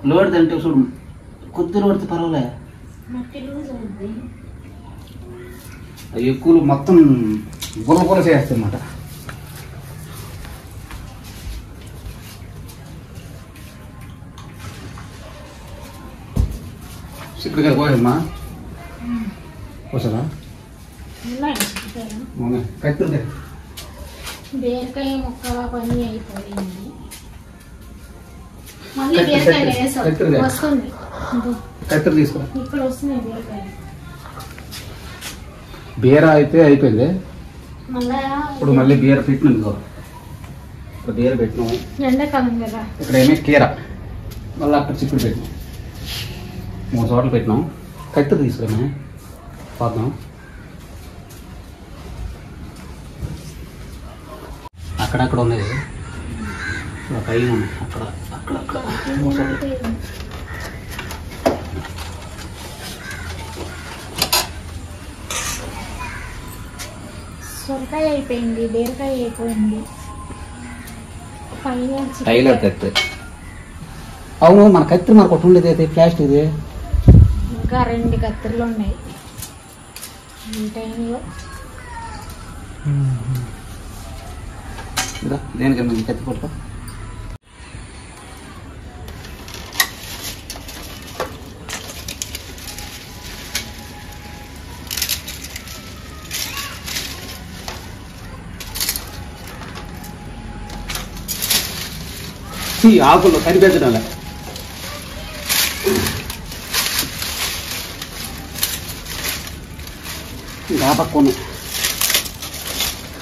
Load అంటే చూడు కొద్ది లోడితే పర్వాలే, ఎక్కువ మొత్తం బుర్ర చేస్తాయి అన్నమాట. చిక్కుడుకాయ కోసమ్మా కోసరా కత్తిరికాయ బీరకాయ ముక్క పని అయిపోయింది. మళ్ళీ బీరకాయ వస్తుంది, కత్తిరి తీసుకో. ఇప్పుడు వస్తున్నాయి బీరకాయ. బీర అయితే అయిపోయింది, మళ్ళా ఇప్పుడు మళ్ళీ బీర పెట్టినాం. ఇదిగో ఇప్పుడు బీర పెట్టినాము, ఎండాకాలం కదా. ఇక్కడ ఏమీ కీర, మళ్ళీ అక్కడ చిక్కుడు పెట్టినాం, 3 చోట్ల పెట్టినాం. కత్తిరి తీసుకున్నాం పోద్దాం. అక్కడక్కడ ఉన్నది, పై ఉన్నాయి అక్కడ అక్కడక్కడ. సొరకాయ అయిపోయింది, బీరకాయ అయిపోయింది. టైలర్ కత్తిరి. అవును, మన కత్తిరి మనకు ఒకటి ఉండేది అయితే ప్లాస్టిక్ ఇది. ఇంకా 2 కత్తిరలు ఉన్నాయి ఈ టైంలో. దేనికన్నా కత్తి పట్టుకో. ఆకుల్లో కనిపించడం ఇంకా పక్కన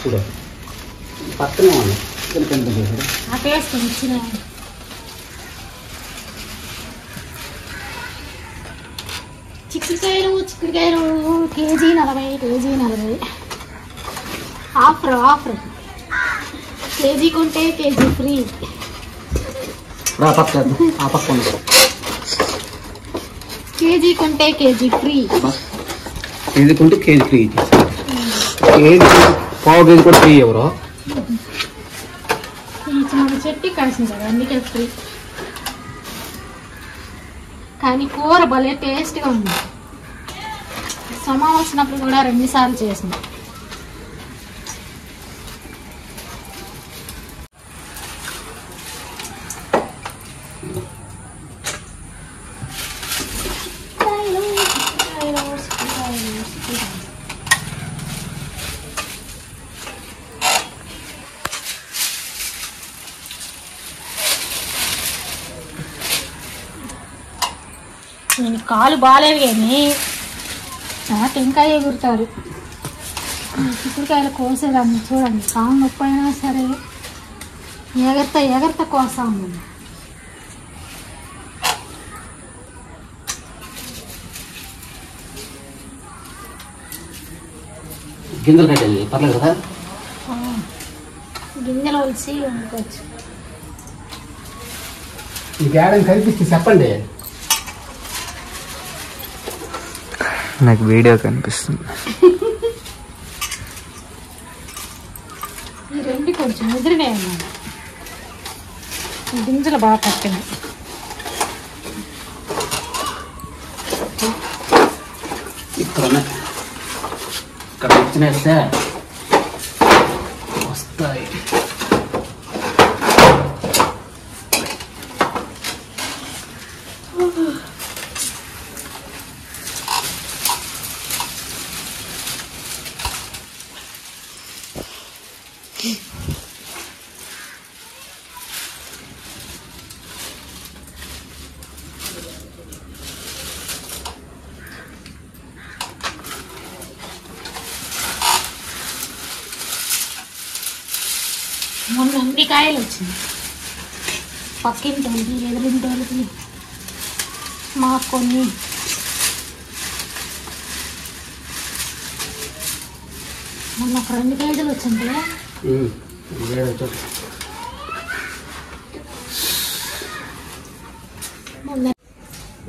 చూడ పక్కనే ఉంది. చిక్కుడుకాయలు కేజీ 40, ఆఫర్. కేజీ కొంటే కేజీ ఫ్రీ. కేజీ కొంటే కేజీ ఫ్రీ. కేజీ కొంటే కేజీ ఫ్రీ. కేజీ పావు కేజీ కూడా ఫ్రీ ఎవరో. మన చెట్టు కాసింది కదా, అందుకే ఫ్రీ. కానీ కూర భలే టేస్ట్గా ఉంది. సమా వచ్చినప్పుడు కూడా 2 సార్లు చేసింది. నేను కాలు బాగాలేదు కానీ టెంకాయ ఎగురుతారు. చిక్కుడుకాయలు కోసేదాన్ని చూడండి, కాలు నొప్పి అయినా సరే ఎగరత కోసాము. గింజలు కట్టండి పర్లేదు కదా, గింజలు వలిసి వండుకోవచ్చు. మీకు ఏడాది కనిపిస్తే చెప్పండి. నాకు వీడియో కనిపిస్తుంది. ఈ 2 కొంచెం ముదిరినాయి అన్నమాట, గింజలు బాగా పట్టింది. ఇక్కడ వచ్చినేస్తే వస్తాయి. మొన్న 8 కాయలు వచ్చింది. పక్కింటోళ్ళకి, ఎదురింటోళ్ళకి, మాకు కొన్ని. మొన్న ఒక 2 కేజీలు వచ్చింది.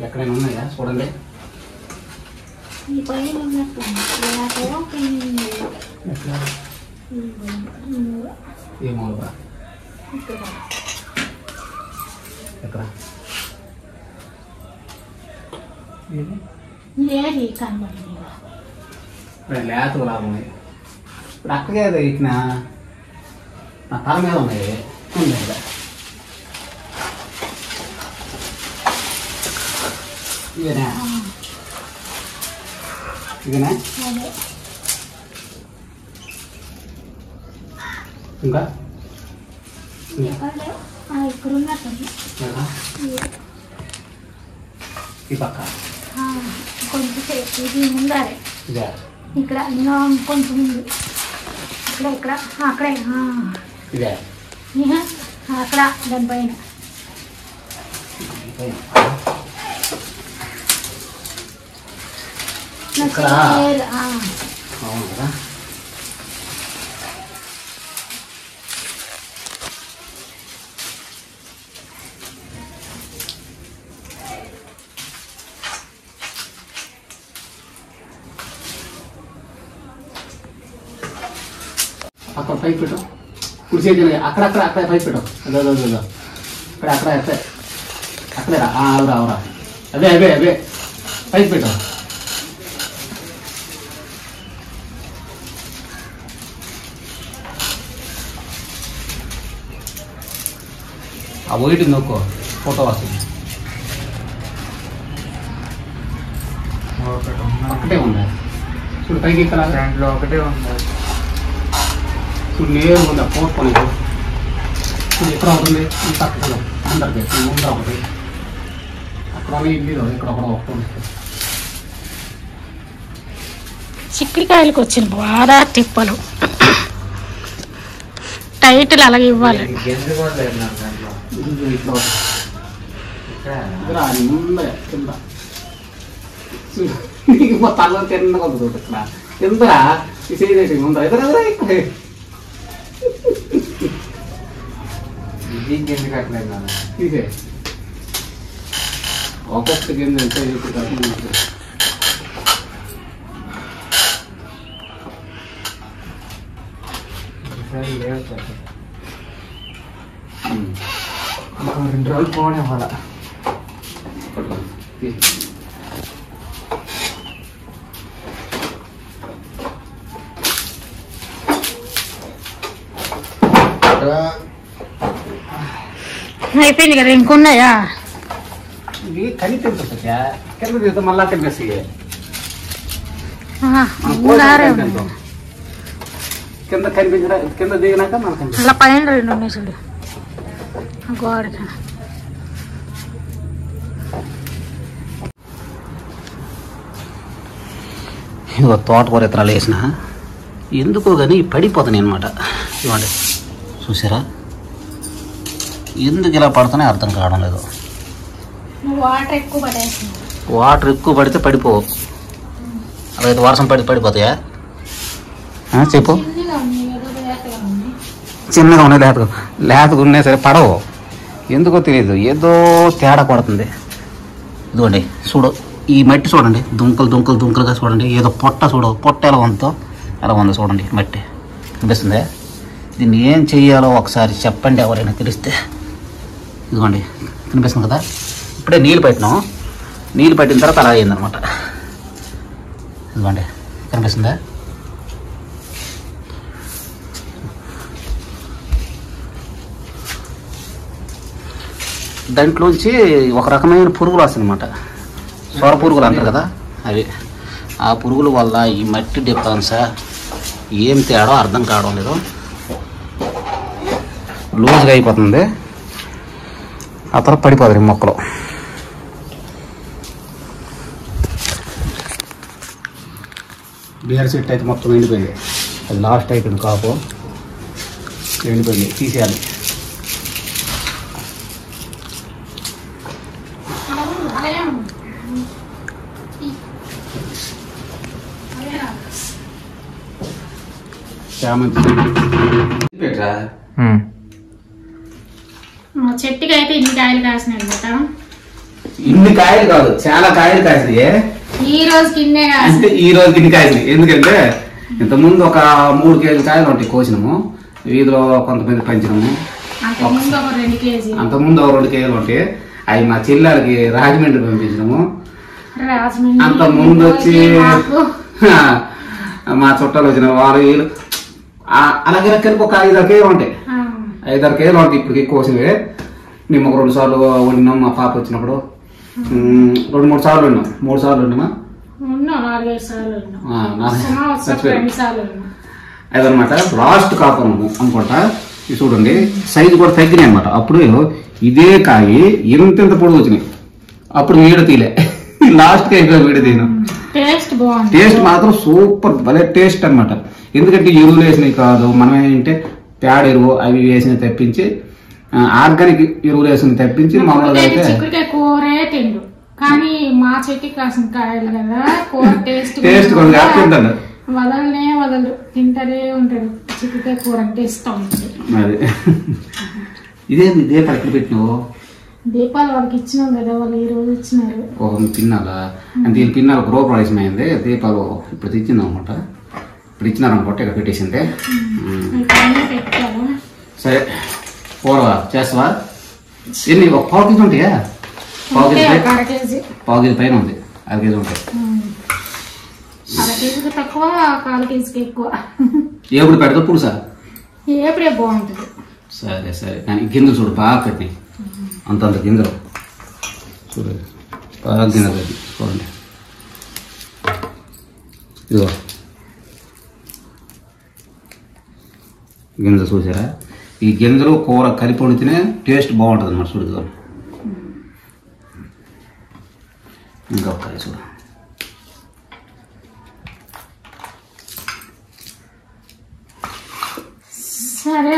ఎక్కడైనా ఉన్నాయా చూడండి. ఈ పైన ఉన్నట్టు ఏ మూలగా ఇక్కడ ఏది కనబడింది లేతలు లాభం ఇప్పుడు అక్కడే ఇచ్చిన నా తల మీద ఉన్నాయి ఇదేనా ఇదేనా ఇంకా ఇక్కడ ఉన్నట్టుంది ఈ పక్క కొంచెం ఇది ముందారే ఇదే ఇక్కడ ఇంకా కొంచెం ముందు ఇక్కడ అక్కడే ఇదే అక్కడ దానిపైన ఇక్కడ అవును కదా అక్కడ పైప్ పెట్టు కుడి చేతి అక్కడక్కడ అక్కడ పైప్ పెట్టు అదో ఇక్కడ అక్కడ అక్కడే అవురా అవే పైప్ పెట్టు ఆ వైట్ నొక్కో ఫోటో వస్తుంది ఒకటే ఉందా చూడు పైకి ఇక్కడ దాంట్లో ఒకటే ఉంది చూడు నేరు ఉందా పోసుకొని చూడు ఎక్కడ ఉంటుంది ఈ పక్కన అందరికి ముందు ఒకటి అక్కడ ఇల్లు ఇక్కడ ఒకటి ఉంటుంది చిక్కుడికాయలకు వచ్చిన బాగా తిప్పలు టైటిల్ అలాగే ఇవ్వాలి ముందరే కింద నీకు తల తిన్నగా ఉంది ఇక్కడ కిందరా చేసేసి ముందర ఎదురా ఎందుకు అట్లేదు తీసే ఒక్కొక్క కింద ఇంకో 2 రోజులు పోనే వాళ్ళ అయిపోయింది కదా ఇంకున్నాయా ఇవి కనిపించా కింద తీస్తే మళ్ళా కనిపిస్తాయి కింద కనిపించిన కింద దిగినాక మనకు అలా పైన 2 ఉన్నాయి చూడు గోడకి ఇదిగో తోటకూర ఇత్తనాలు వేసిన ఎందుకో కానీ పడిపోతున్నాయి అనమాట ఇవ్వండి చూసారా ఎందుకు ఇలా పడుతున్నాయి అర్థం కావడం లేదు వాటర్ ఎక్కువ పడేస్తుంది వాటర్ ఎక్కువ పడితే పడిపోవు అలాగైతే వర్షం పడిపోతాయా చెప్పు చిన్నగా ఉన్నాయి లేతగా ఉన్నాయి సరే పడవు ఎందుకో తెలియదు ఏదో తేడా కొడుతుంది ఇదిగోండి చూడు ఈ మట్టి చూడండి దుంకలుగా చూడండి ఏదో పొట్ట ఎలా ఉందో అలా ఉంది చూడండి మట్టి కనిపిస్తుంది దీన్ని ఏం చెయ్యాలో ఒకసారి చెప్పండి ఎవరైనా తెలిస్తే ఇదిగోండి కనిపిస్తుంది కదా ఇప్పుడే నీళ్ళు పట్టిన తర్వాత అలా అయిందనమాట ఇదిగోండి కనిపిస్తుందా దాంట్లోంచి ఒక రకమైన పురుగులు వస్తాయి అనమాట సొర పురుగులు అంటారు కదా అవి ఆ పురుగుల వల్ల ఈ మట్టి డిఫరెన్సా ఏం తేడో అర్థం కావడం లేదు లూజ్గా అయిపోతుంది ఆ తర్వాత పడిపోతుంది మొక్కలు బీఆర్ సెట్ అయితే మొత్తం ఎండిపోయింది అది లాస్ట్ అయిపోయింది కాపు ఎండిపోయింది తీసేయాలి చెట్టుకి అయితే ఇన్ని కాయలు కాసినాయి కదా ఇన్ని కాయలు కాదు చాలా కాయలు కాసినాయి ఈ రోజుకి ఇన్నే అంటే ఈ రోజుకి ఇన్ని కాయలు ఎందుకంటే ఇంతకుముందు ఒక 3 కేజీల కాయలు ఉంటాయి కోసినాము వీధిలో కొంతమంది పంచినాము అంత ముందు ఒక 2 కేజీ అంతకుముందు ఒక 2 కేజీలు ఉంటాయి. అవి మా చెల్లెలకి రాజమండ్రి పంపించినాము. రాజమండ్రి అంత ముందు వచ్చి మా చుట్టాలు వచ్చిన వారు వీళ్ళు అలాగే రకానికి ఒక 5-6 కేజీలు ఉంటాయి. 5-6 కేజీలు ఉంటాయి. ఇప్పటికి ఎక్కువ వచ్చినవే. మేము ఒక 2 సార్లు వండినాం. మా పాప వచ్చినప్పుడు 2-3 సార్లు ఉన్నాం. 3 సార్లు ఉన్నామా? 4-5 సార్లు అదనమాట. లాస్ట్ కాపురము అనుకుంటా. ఇది చూడండి సైజు కూడా తగ్గినాయి అనమాట. అప్పుడు ఇదే కాయ ఇంత పొడుగు వచ్చినాయి. అప్పుడు వీడియో తీలే. లాస్ట్ కాయ వీడియో తీను. టేస్ట్ మాత్రం సూపర్ భలే టేస్ట్ అనమాట. ఎందుకంటే ఎరువులు వేసినవి కాదు, మనం ఏంటంటే పేడ ఎరువు అవి వేసినవి తెప్పించి ఆర్గానిక్ ఎరువులు వేసినవి తెప్పించి మామూలుగా అయితే కూరే తిండు. కానీ మా చెట్టుకి కాసిన కాయలు కదా కూర టేస్ట్ తింటాను. వదలనే వదలరు, తింటారే ఉంటారు. చిక్కుకాయ కూర అంటే ఇష్టం. అదే ఇదే పక్కన పెట్టినావు. దీపాలు వాళ్ళకి ఇచ్చినాం కదా, వాళ్ళు ఈ రోజు ఇచ్చినారు. పిన్నాలా అంటే వీళ్ళు పిన్నాలు గృహప్రవేశం అయింది. దీపాలు ఇప్పుడు తెచ్చింది అనమాట. ఇప్పుడు ఇచ్చినారనుకుంట ఇక్కడ పెట్టేసిందే. సరే కూర చేస్తావా? ఎన్ని ఒక 1/4 కేజీ ఉంటాయా? 1/4 కేజీ పైన ఉంది. 1/2 కేజీ ఉంటాయి. 1/2 కేజీకి తక్కువ, 1/4 కేజీకి ఎక్కువ. ఎప్పుడు పెడతా పులుసా? ఎప్పుడే బాగుంటుంది. సరే సరే. కానీ గింజలు చూడు బాగా కట్టినాయి. అంతంత గింజలు చూడు బాగా గింజలు చూడండి. ఇదిగో గింజలు చూసారా? ఈ గింజలు కూర కలిపి వండితేనే టేస్ట్ బాగుంటుంది అన్నమాట. చూడు ఇంకా ఒక్క చూడు. సరే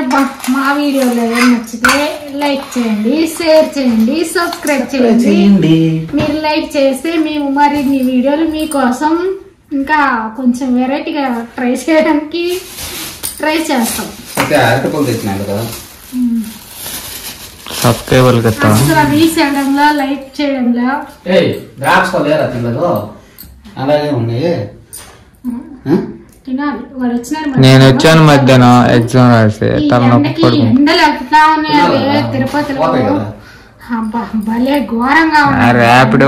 మా వీడియోలో నచ్చితే లైక్ చేయండి, షేర్ చేయండి, సబ్స్క్రైబ్ చేయండి. మీరు లైక్ చేస్తే మేము మరిన్ని వీడియోలు మీకోసం ఇంకా కొంచెం వెరైటీగా ట్రై చేయడానికి ట్రై చేస్తాం. తీసేయడంలో లైక్ చేయడంలో అలాగే ఉన్నాయి. తినాలి. వాడు వచ్చినాడు. నేను వచ్చాను మధ్యాహ్నం ఎగ్జామ్ రాసి ఎండలు ఎట్లా ఉన్నాయి తిరుపతిలో. భలే ఘోరంగా ర్యాపిడ్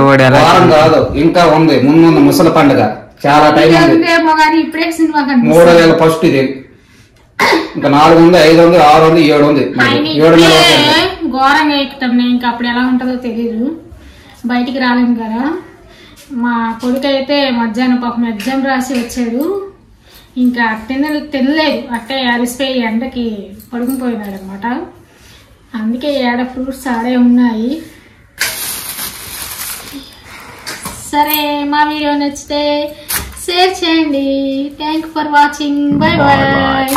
కాదు ఇంకా ఉంది. ముందు ముసలి పండుగ చాలా టైం ఉందేమో కానీ ఇప్పుడే సినిమా 3000 ఫస్ట్ ఇది. ఇంకా 4 ఉంది, 5 ఉంది, 6 ఉంది, 7 ఉంది. ఘోరంగా ఎక్కుతాం. ఇంకా అప్పుడు ఎలా ఉంటుందో తెలీదు. బయటికి రాలేము కదా. మా కొడుకు అయితే మధ్యాహ్నం పాపం ఎగ్జామ్ రాసి వచ్చాడు. ఇంకా తినలేదు. అట్టే అరిసిపోయి ఎండకి పడుకుపోయినాడు అనమాట. అందుకే ఏడ ఫ్రూట్స్ ఆడే ఉన్నాయి. సరే మా వీడియో నచ్చితే షేర్ చేయండి. Thank for watching. Bye bye.